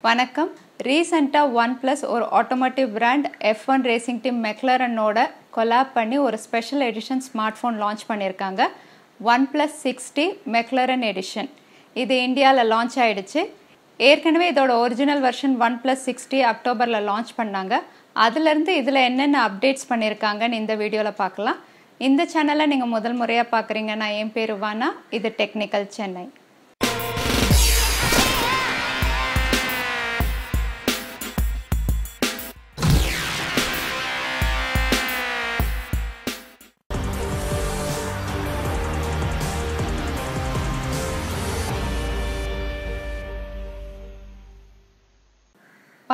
வணக்கம். ரீசெண்டா OnePlus ஒரு automotive brand F1 racing team மெக்லரனோட கொலாப் பண்ணி ஒரு special edition smartphone launch பண்ணியிருக்காங்க. OnePlus 6T McLaren Edition. இது இந்தியாவில் லான்ச் ஆயிடுச்சு. ஏற்கனவே இதோட ஒரிஜினல் வெர்ஷன் OnePlus 6T அக்டோபரில் லான்ச் பண்ணாங்க. அதுலேருந்து இதில் என்னென்ன அப்டேட்ஸ் பண்ணியிருக்காங்கன்னு இந்த வீடியோவில் பார்க்கலாம். இந்த சேனலை நீங்கள் முதல் முறையாக பார்க்குறீங்கன்னா என் பேர் வானா, இது technical Chennai.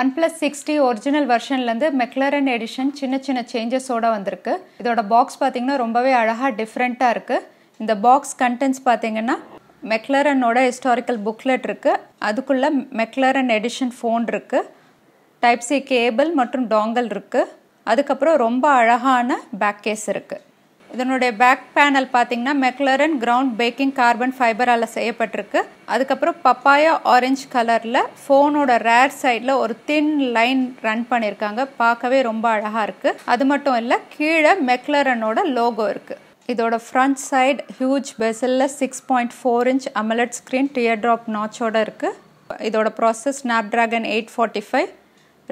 OnePlus 6T original வெர்ஷன்லேருந்து McLaren Edition சின்ன சேஞ்சஸோடு வந்திருக்கு. இதோட பாக்ஸ் பார்த்தீங்கன்னா ரொம்பவே அழகாக டிஃப்ரெண்ட்டாக இருக்குது. இந்த பாக்ஸ் கண்டென்ட்ஸ் பார்த்தீங்கன்னா மெக்லரனோட ஹிஸ்டாரிக்கல் புக்லெட் இருக்குது. அதுக்குள்ளே McLaren Edition ஃபோன் இருக்குது. டைப் சி கேபிள் மற்றும் டாங்கல் இருக்குது. அதுக்கப்புறம் ரொம்ப அழகான பேக் கேஸ் இருக்குது. இதனுடைய பேக் பேனல் பார்த்தீங்கன்னா McLaren கிரவுண்ட் பேக்கிங் கார்பன் ஃபைபரால் செய்யப்பட்டிருக்கு. அதுக்கப்புறம் பப்பாயா ஆரஞ்சு கலரில் ஃபோனோட ரேர் சைடில் ஒரு தின் லைன் ரன் பண்ணியிருக்காங்க. பார்க்கவே ரொம்ப அழகாக இருக்குது. அது மட்டும் இல்லை, கீழே மெக்லரனோட லோகோ இருக்குது. இதோட ஃப்ரண்ட் சைடு ஹியூஜ் பெசலில் 6.4 inch AMOLED screen tear drop நாச்சோட இருக்குது. இதோட process Snapdragon 845,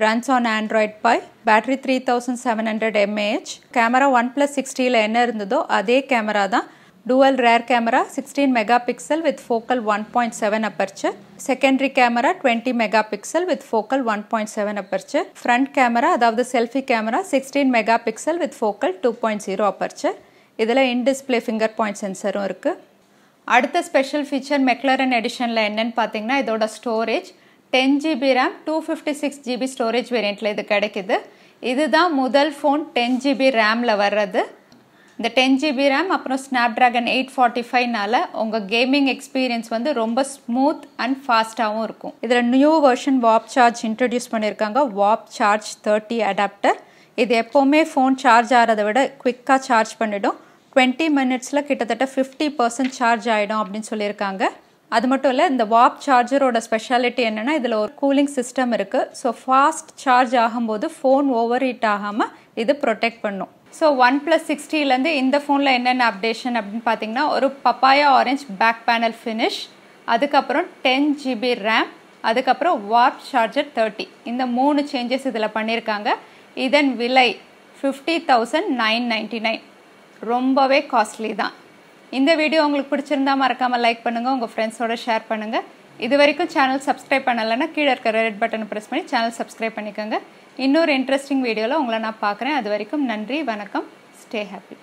runs on Android Pie, battery 3700 mAh. Camera OnePlus 6Tல என்ன இருந்ததோ அதே கேமரா தான். dual rear camera 16 megapixel with focal 1.7 aperture, secondary camera 20 megapixel with focal 1.7 aperture, front camera அதாவது selfie camera 16 megapixel with focal 2.0 aperture. இதில் in-display fingerpoint சென்சரும் இருக்குது. அடுத்த special feature McLaren எடிஷனில் என்னன்னு பார்த்தீங்கன்னா இதோட storage 10GB RAM 256GB storage வேரியண்ட்டில் இது கிடைக்குது. இதுதான் முதல் ஃபோன் 10GB ரேமில் வர்றது. இந்த 10GB RAM அப்புறம் Snapdragon 845னால உங்கள் கேமிங் எக்ஸ்பீரியன்ஸ் வந்து ரொம்ப ஸ்மூத் அண்ட் ஃபாஸ்ட்டாகவும் இருக்கும். இதில் new version warp charge introduce பண்ணியிருக்காங்க. Warp charge 30 adapter. இது எப்போவுமே ஃபோன் சார்ஜ் ஆகிறத விட குவிக்காக சார்ஜ் பண்ணிடும். 20 minutesல கிட்டத்தட்ட 50% சார்ஜ் ஆகிடும் அப்படின்னு சொல்லியிருக்காங்க. அது மட்டும் இல்லை, இந்த வாப் சார்ஜரோட ஸ்பெஷாலிட்டி என்னென்னா இதில் ஒரு கூலிங் சிஸ்டம் இருக்குது. ஸோ ஃபாஸ்ட் சார்ஜ் ஆகும்போது ஃபோன் ஓவர் ஹீட் ஆகாமல் இது ப்ரொடெக்ட் பண்ணும். ஸோ OnePlus 6Tலேருந்து இந்த ஃபோனில் என்னென்ன அப்டேஷன் அப்படின்னு பார்த்தீங்கன்னா ஒரு papaya orange back panel finish, அதுக்கப்புறம் 10GB RAM, அதுக்கப்புறம் வாப் சார்ஜர் 30. இந்த 3 சேஞ்சஸ் இதில் பண்ணியிருக்காங்க. இதன் விலை 50,999. ரொம்பவே காஸ்ட்லி தான். இந்த வீடியோ உங்களுக்கு பிடிச்சிருந்தா மறக்காமல் லைக் பண்ணுங்கள், உங்கள் ஃப்ரெண்ட்ஸோட ஷேர் பண்ணுங்கள். இது வரைக்கும் சேனல் சப்ஸ்கிரைப் பண்ணலைன்னா கீழே இருக்கிற ரெட் பட்டனை ப்ரெஸ் பண்ணி சேனல் சப்ஸ்கிரைப் பண்ணிக்கோங்க. இன்னொரு இன்ட்ரெஸ்டிங் வீடியோவில் உங்களை நான் பார்க்குறேன். அது வரைக்கும் நன்றி, வணக்கம், ஸ்டே ஹாப்பி.